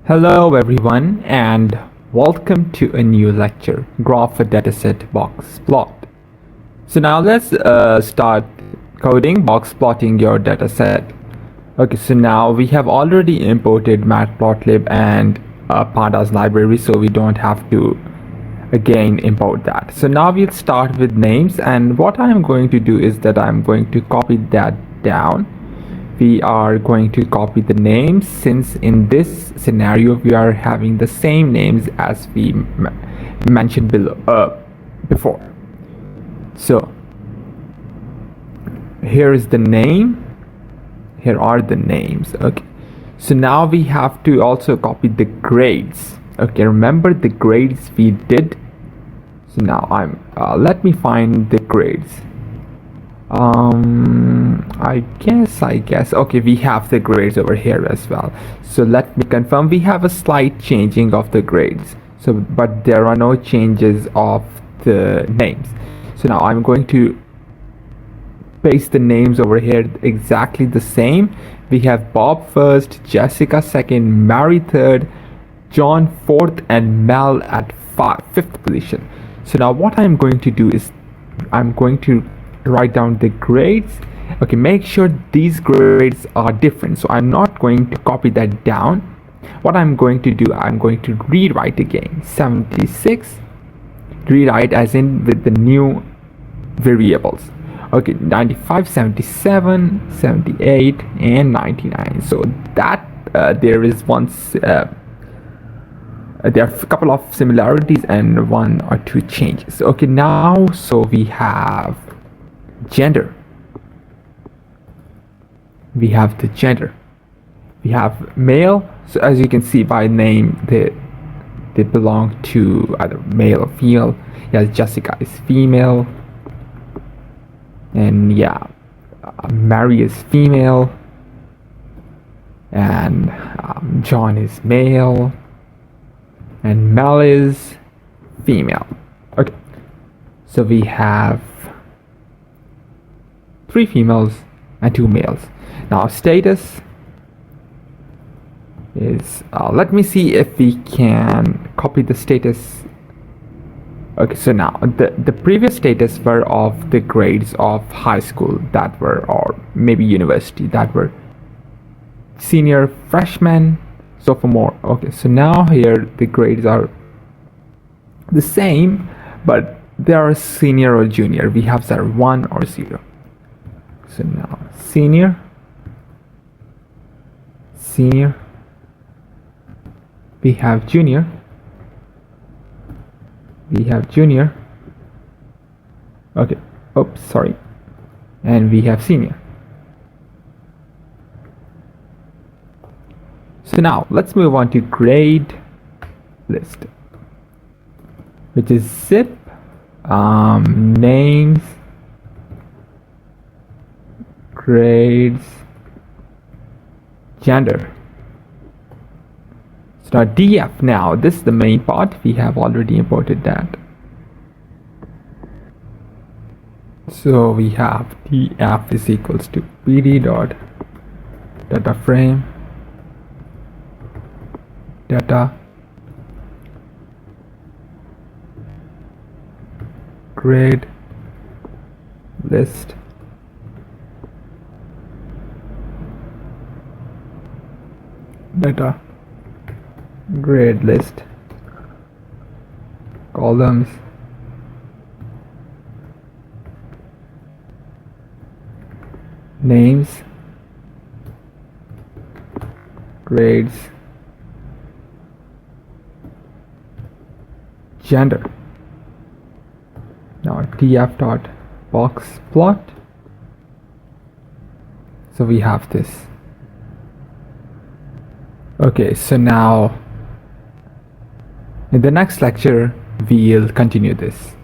Hello everyone and welcome to a new lecture, Graph a Dataset Box Plot. So now let's start coding box plotting your dataset. Okay, so now we have already imported matplotlib and pandas library, so we don't have to again import that. So now we'll start with names, and what I'm going to do is that I'm going to copy that down. We are going to copy the names, since in this scenario we are having the same names as we mentioned before. So here is the name, here are the names. Okay, so now we have to also copy the grades. Okay, remember the grades we did. So now let me find the grades. I guess okay, we have the grades over here as well. So let me confirm, we have a slight changing of the grades, so but there are no changes of the names. So now I'm going to paste the names over here exactly the same. We have Bob first, Jessica second, Mary third, John fourth, and Mel at fifth position. So now what I'm going to do is I'm going to write down the grades. Okay, make sure these grades are different, so I'm not going to copy that down. What I'm going to do, I'm going to rewrite again 76, rewrite as in with the new variables. Okay, 95, 77, 78, and 99. So that there is there are a couple of similarities and one or two changes. Okay, now so we have gender. We have the gender. We have male. So as you can see by name, they belong to either male or female. Yes, Jessica is female, and yeah, Mary is female, and John is male, and Mel is female. Okay, so we have 3 females and 2 males. Now status is let me see if we can copy the status. Okay, so now the previous status were of the grades of high school that were, or maybe university, that were senior, freshman, sophomore. Okay, so now here the grades are the same, but they are senior or junior. We have 1 or 0. So now senior, we have junior, okay, oops, sorry, and we have senior. So now let's move on to grade list, which is zip, names, grades, gender. So now df, now this is the main part. We have already imported that. So we have df is equals to pd dot data frame data grade list data grade list columns names, grades, gender. Now df dot box plot. So we have this. Okay, so now in the next lecture we'll continue this.